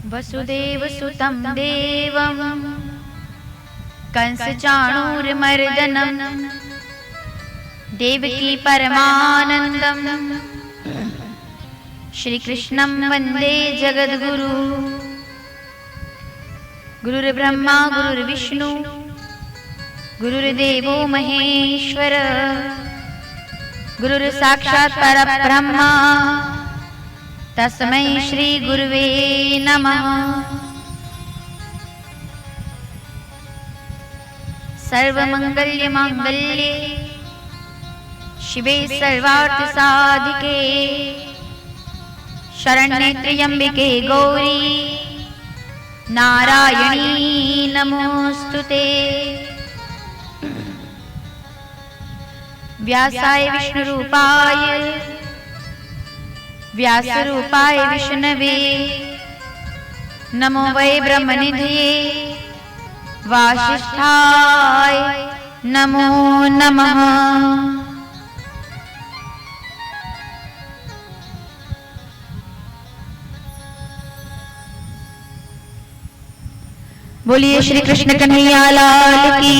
वसुदेवसुतं देवं कंसचाणूरमर्दनं देवकी परमानन्दं श्रीकृष्णं वन्दे जगद्गुरु। गुरुर्ब्रह्मा गुरुर्विष्णु गुरुर्देवो महेश्वर गुरुर्साक्षात् परब्रह्म तस्मै श्री गुरुवे नमः। सर्वमंगल्य मांगल्ये शिवे सर्वार्थ साधिके शरण्ये त्र्यंबके गौरी नारायणी नमोस्तुते। व्यासाय विष्णुरूपाय व्यासरूपाय विष्णवे नमो वै ब्रह्मनिधये वासिष्ठाय नमो नमः। बोलिए श्री कृष्ण कन्हैया लाल की,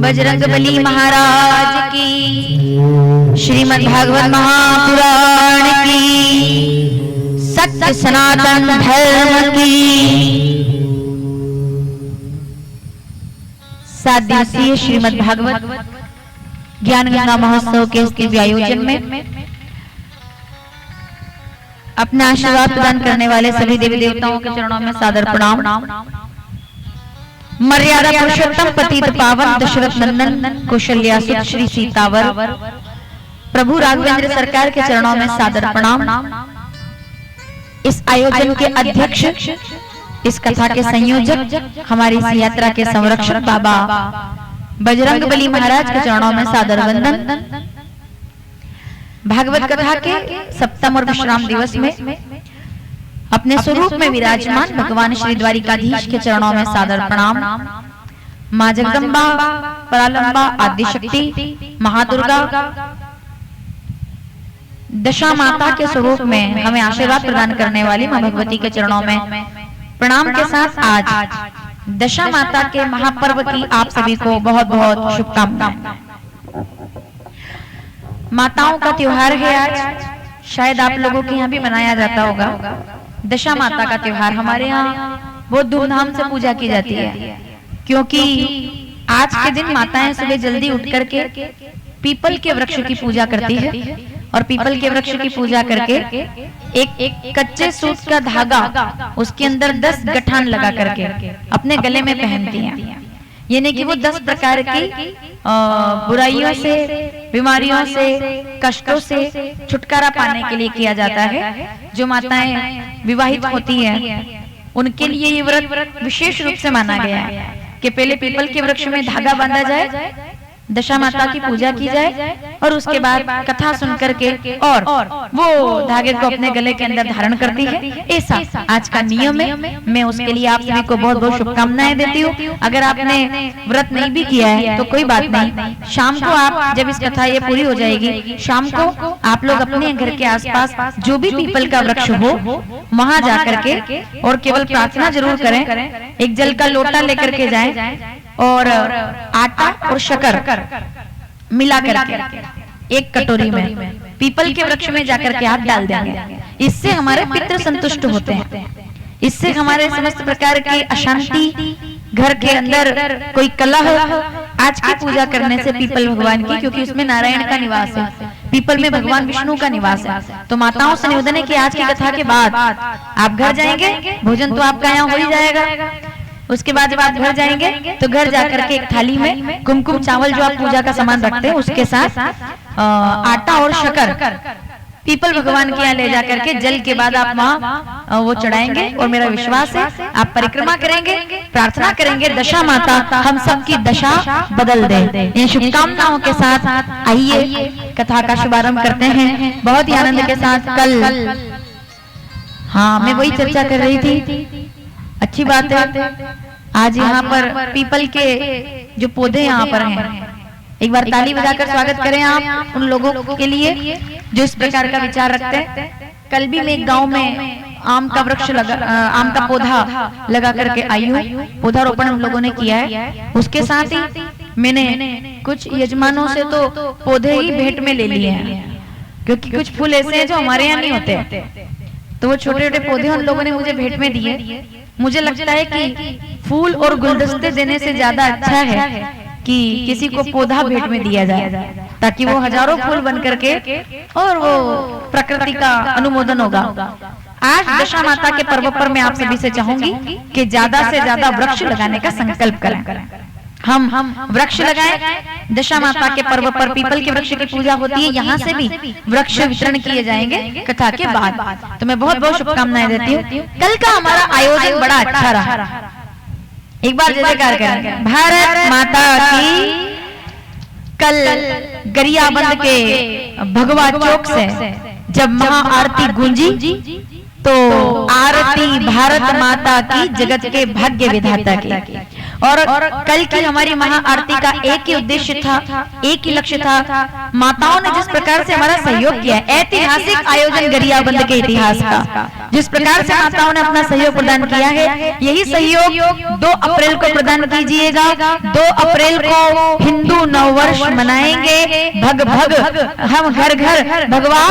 बजरंगबली महाराज की, श्रीमद् भागवत महापुराण की, सत्य सनातन धर्म की। 7 दिवसीय श्रीमद् भागवत ज्ञान गंगा महोत्सव के इस दिव्य आयोजन में अपना आशीर्वाद प्रदान करने वाले सभी देवी देवताओं के चरणों में सादर प्रणाम। मर्यादा पुरुषोत्तम पतित पावन दशरथ नंदन कौशल्यासुत श्री सीतावर प्रभु राघवेंद्र सरकार के चरणों में सादर प्रणाम। इस आयोजन के अध्यक्ष, इस कथा के संयोजक, हमारी इस यात्रा के संरक्षक बाबा बजरंगबली महाराज के चरणों में सादर वंदन। भागवत कथा के सप्तम और विश्राम दिवस में अपने स्वरूप में विराजमान भगवान श्री द्वारिकाधीश के चरणों में सादर प्रणाम। माँ जगदम्बा, परालंबा, आदिशक्ति, महादुर्गा, दशा माता के स्वरूप में हमें आशीर्वाद प्रदान करने वाली माँ भगवती के चरणों में प्रणाम के साथ आज दशा माता के महापर्व की आप सभी को बहुत बहुत शुभकामनाएं। माताओं का त्योहार है आज, शायद आप लोगों के यहाँ भी मनाया जाता होगा। दशा माता का त्योहार हमारे यहाँ बहुत धूमधाम से पूजा की जाती है, क्योंकि आज के दिन माताएं सुबह जल्दी उठ करके पीपल के वृक्ष की पूजा करती है और पीपल के वृक्ष की पूजा करके एक कच्चे सूत का धागा उसके अंदर 10 गठान लगा करके अपने गले में पहनती हैं। यानी कि वो 10 प्रकार की बुराइयों से, बीमारियों से, कष्टों से छुटकारा पाने के लिए किया जाता है। जो माताएं विवाहित होती हैं उनके लिए ये व्रत विशेष रूप से माना गया है कि पहले पीपल के वृक्ष में धागा बांधा जाए, दशा माता की पूजा की जाए और उसके बाद कथा सुन करके और वो धागे को अपने गले के अंदर धारण करती है। ऐसा आज का नियम है। मैं उसके लिए आप सभी को बहुत बहुत शुभकामनाएं देती हूँ। अगर आपने व्रत नहीं भी किया है तो कोई बात नहीं, शाम को आप जब इस कथा ये पूरी हो जाएगी, शाम को आप लोग अपने घर के आसपास जो भी पीपल का वृक्ष हो वहां जाकर के और केवल प्रार्थना जरूर करें। एक जल का लोटा लेकर के जाएं और आटा और शक्कर मिला करके एक कटोरी में पीपल के वृक्ष में जाकर के हाथ डाल देंगे। इससे हमारे पितृ संतुष्ट होते हैं, इससे हमारे समस्त प्रकार की अशांति, घर के अंदर कोई कलह, आज की पूजा करने से पीपल भगवान की, क्योंकि उसमें नारायण का निवास है, पीपल में भगवान विष्णु का निवास है। तो माताओं से निवेदन है कि आज की कथा के बाद आप घर जाएंगे, भोजन तो आपका यहाँ हो ही जाएगा। उसके बाद जब आप घर जाएंगे तो घर जाकर के एक थाली में कुमकुम चावल जो आप पूजा का सामान रखते हैं उसके साथ आटा और शक्कर पीपल भगवान के यहाँ ले जाकर के जल के बाद आप वहाँ वो चढ़ाएंगे। और मेरा विश्वास है आप परिक्रमा करेंगे, प्रार्थना करेंगे, दशा माता हम सबकी दशा बदल दे। इन शुभकामनाओं के साथ आइए कथा का शुभारंभ करते हैं बहुत ही आनंद के साथ। कल हाँ मैं वही चर्चा कर रही थी, अच्छी बात है आज यहाँ पर पीपल के जो पौधे यहाँ पर हैं, एक बार ताली बजाकर स्वागत करें आप उन लोगों के लिए जो इस प्रकार का विचार रखते हैं। कल भी मैं एक गांव में आम का वृक्ष लगा, आम का पौधा लगा करके आई हूँ, पौधारोपण हम लोगों ने किया है। उसके साथ ही मैंने कुछ यजमानों से तो पौधे ही भेंट में ले लिए हैं, क्योंकि कुछ फूल ऐसे हैं जो हमारे यहाँ नहीं होते, तो वो छोटे छोटे पौधे उन लोगों ने मुझे भेंट में दिए। मुझे लगता है कि फूल और गुलदस्ते देने से ज्यादा अच्छा है कि किसी को पौधा भेंट में दिया जाए, ताकि वो हजारों फूल बन करके और वो प्रकृति का अनुमोदन होगा। आज दशा माता के पर्व पर मैं आप सभी से चाहूंगी कि ज्यादा से ज्यादा वृक्ष लगाने का संकल्प करें। हम वृक्ष लगाएं। दशा माता के पर्व पर पीपल के वृक्ष की पूजा होती है, यहाँ से भी वृक्ष वितरण किए जाएंगे कथा के बाद। तो मैं बहुत बहुत शुभकामनाएं देती हूँ। कल का हमारा आयोजन बड़ा अच्छा रहा, एक बार जय जयकार करें भारत माता की। कल गरियाबंद के भगवा चौक से जब महाआरती गूंजी तो आरती भारत माता की, जगत के भाग्य विधाता की। और कल की हमारी महाआरती का एक ही उद्देश्य था, एक ही लक्ष्य था। माताओं ने जिस प्रकार से हमारा सहयोग किया, ऐतिहासिक आयोजन गरियाबंद के इतिहास का, जिस प्रकार से माताओं ने अपना सहयोग प्रदान किया है, यही सहयोग 2 अप्रैल को प्रदान कीजिएगा। 2 अप्रैल को हिंदू नववर्ष मनाएंगे। भग हम घर घर भगवा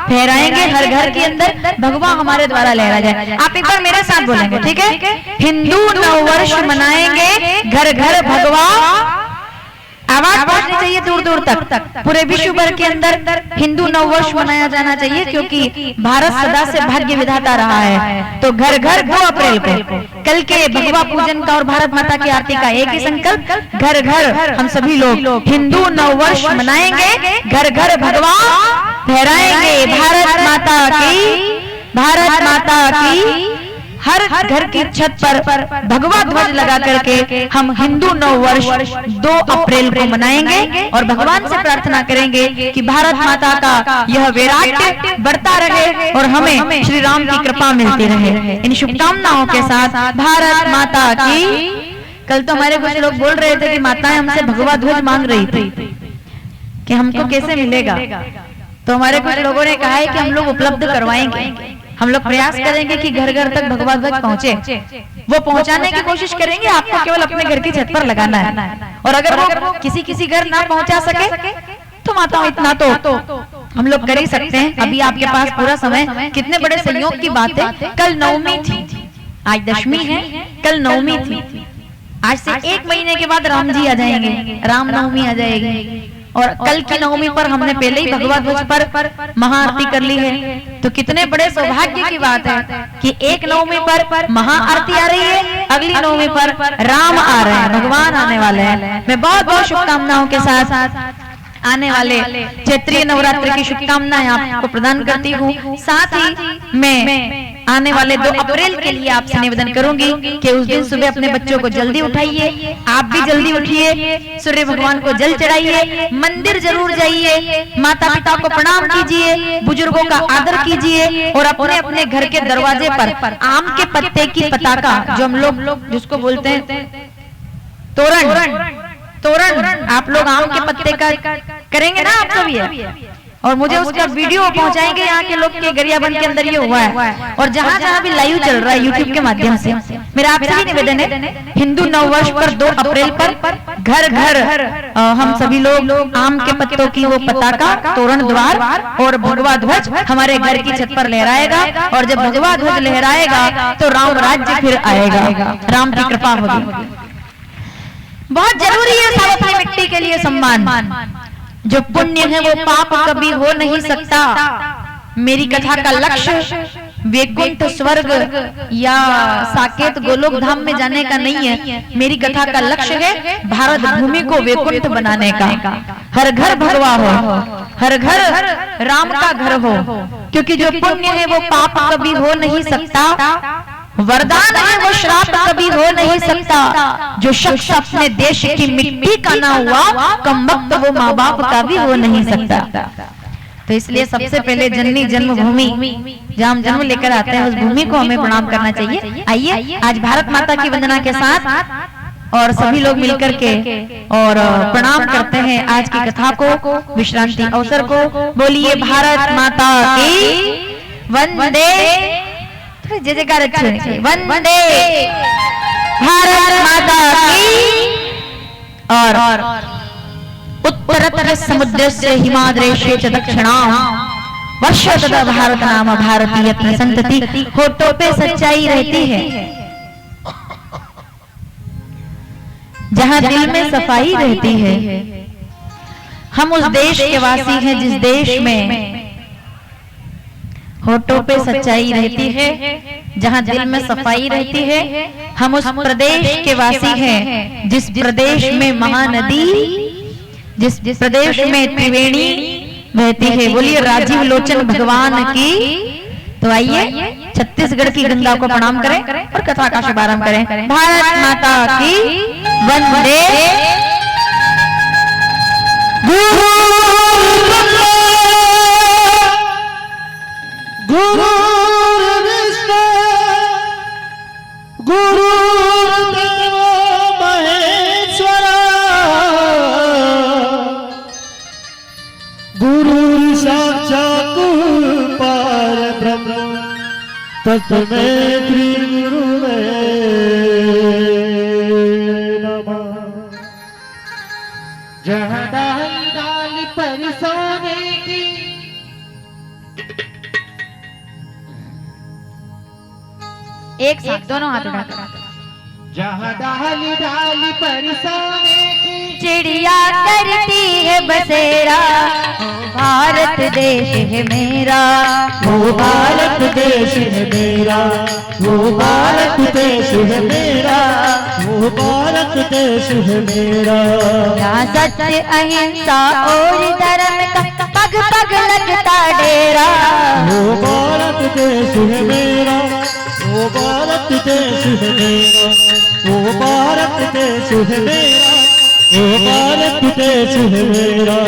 फहराएंगे, हर घर के अंदर भगवा हमारे द्वारा लहरा जाए। आप एक बार मेरे साथ बोलेंगे, ठीक है? हिंदू नववर्ष मनाएंगे, घर घर भगवा। आवाज पहुंचनी चाहिए दूर दूर तक। पूरे विश्व भर के अंदर हिंदू नववर्ष मनाया जाना चाहिए, क्योंकि भारत सदा से भाग्य विधाता रहा है। तो घर घर 2 अप्रैल को कल के भगवा पूजन का और भारत माता की आरती का एक ही संकल्प, घर घर हम सभी लोग हिंदू नववर्ष मनाएंगे, घर घर भगवा फहराएंगे। भारत माता की, भारत माता की। हर घर की छत पर भगवा ध्वज लगा करके हम हिंदू नववर्ष 2 अप्रैल को मनाएंगे और भगवान से प्रार्थना करेंगे कि भारत माता का यह वैराग्य बढ़ता रहे और हमें श्री राम की कृपा मिलती रहे। इन शुभकामनाओं के साथ भारत माता की। कल तो हमारे कुछ लोग बोल रहे थे कि माताएं हमसे भगवा ध्वज मांग रही थी कि हमको कैसे मिलेगा, तो हमारे कुछ लोगों ने कहा है कि हम लोग उपलब्ध करवाएंगे। हम लोग प्रयास करेंगे कि घर घर तक भगवा ध्वज पहुंचे, वो पहुंचाने की कोशिश करेंगे। आपको केवल अपने घर की छत पर लगाना है, और अगर वो किसी घर ना पहुंचा सके तो माताओं इतना तो हम लोग कर ही सकते हैं। अभी आपके पास पूरा समय। कितने बड़े संयोग की बात है, कल नवमी थी, आज दशमी है, कल नवमी थी। आज से 1 महीने के बाद राम जी आ जाएंगे, राम नवमी आ जाएगी। और कल की नवमी पर हमने पहले ही भगवा ध्वज पर महाआरती कर ली है। तो कितने बड़े सौभाग्य की बात है कि 1 नवमी पर महाआरती आ रही है, अगली नवमी पर राम आ रहे हैं, भगवान आने वाले हैं। मैं बहुत बहुत शुभकामनाओं के साथ आने वाले चैत्रीय नवरात्र की शुभकामनाएं आपको प्रदान करती हूँ। साथ ही मैं आने वाले 2 अप्रैल के लिए आपसे निवेदन करूंगी कि उस दिन सुबह अपने बच्चों को जल्दी उठाइए, आप भी जल्दी उठिए, सूर्य भगवान को जल चढ़ाइए, मंदिर जरूर जाइए, माता पिता को प्रणाम कीजिए, बुजुर्गों का आदर कीजिए और अपने अपने घर के दरवाजे पर आम के पत्ते की पताका, जो हम लोग जिसको बोलते हैं तोरण, आप लोग आम के पत्ते का करेंगे ना आप सभी, और मुझे उसका वीडियो पहुंचाएंगे यहाँ के लोग के गरियाबंद के अंदर ये हुआ है। और जहाँ जहाँ भी लाइव चल रहा है यूट्यूब के माध्यम से, मेरा आपसे भी निवेदन है, हिंदू नववर्ष पर 2 अप्रैल पर घर घर हम सभी लोग आम के पत्तों की वो पताका, तोरण द्वार और भगवा ध्वज हमारे घर की छत पर लहराएगा। और जब भगवा ध्वज लहराएगा तो राम राज्य फिर आएगा, राम की कृपा होगी। बहुत जरूरी है सब अपनी मिट्टी के लिए सम्मान। जो पुण्य है वो पाप कभी हो नहीं सकता। मेरी कथा का लक्ष्य वैकुंठ स्वर्ग या साकेत गोलोक धाम में जाने का नहीं है। मेरी कथा का लक्ष्य है भारत भूमि को वैकुंठ बनाने का। हर घर भगवा हो, हर घर राम का घर हो, क्योंकि जो पुण्य है वो पाप कभी हो नहीं सकता, वरदान है वो श्राप कभी हो नहीं सकता। जो शख्स अपने देश की मिट्टी का ना हुआ, कमबख्त वो माँ बाप का भी हो नहीं सकता। तो इसलिए सबसे पहले जननी जन्मभूमि जहाँ हम जन्म लेकर आते हैं, उस भूमि को हमें प्रणाम करना चाहिए। आइए आज भारत माता की वंदना के साथ और सभी लोग मिलकर के और प्रणाम करते हैं आज की कथा को, विश्रांति अवसर को। बोलिए भारत माता की वंदे, जय जयकार अच्छे, वंदे भारत माता की। और उत्तरतर समुद्रस्य हिमाद्रेशे च दक्षिणां वर्षतः भारत नाम भारतीय संतति। होठों पे सच्चाई रहती है, जहां दिल में सफाई रहती है। हम उस देश के वासी हैं जिस देश में होठों पे सच्चाई रहती है, जहां दिल में सफाई रहती है। हम उस प्रदेश के वासी हैं जिस प्रदेश में महानदी, जिस प्रदेश में त्रिवेणी बहती है। बोलिए राजीव लोचन भगवान की। तो आइए छत्तीसगढ़ की गंगा को प्रणाम करें और कथा का शुभारंभ करें। भारत माता की वंदे। गुरु विष्णु गुरुदेव महेश्वर गुरु साक्षात् परब्रह्म तस्मै श्री गुरुवे नमः। जहाँ डाली पर सोने की एक साथ दोनों हाथ उठाकर, जहाँ डाली डाली पर सोने की चिड़िया करती है बसेरा, भारत देश है मेरा, वो भारत देश है मेरा, वो भारत देश है मेरा, वो भारत देश है मेरा। यहाँ सत्य अहिंसा और धर्म का पग पग लगता डेरा। वो भारत देश है मेरा, वो भारत देश है मेरा, वो भारत देश है मेरा, वो भारत देश है मेरा।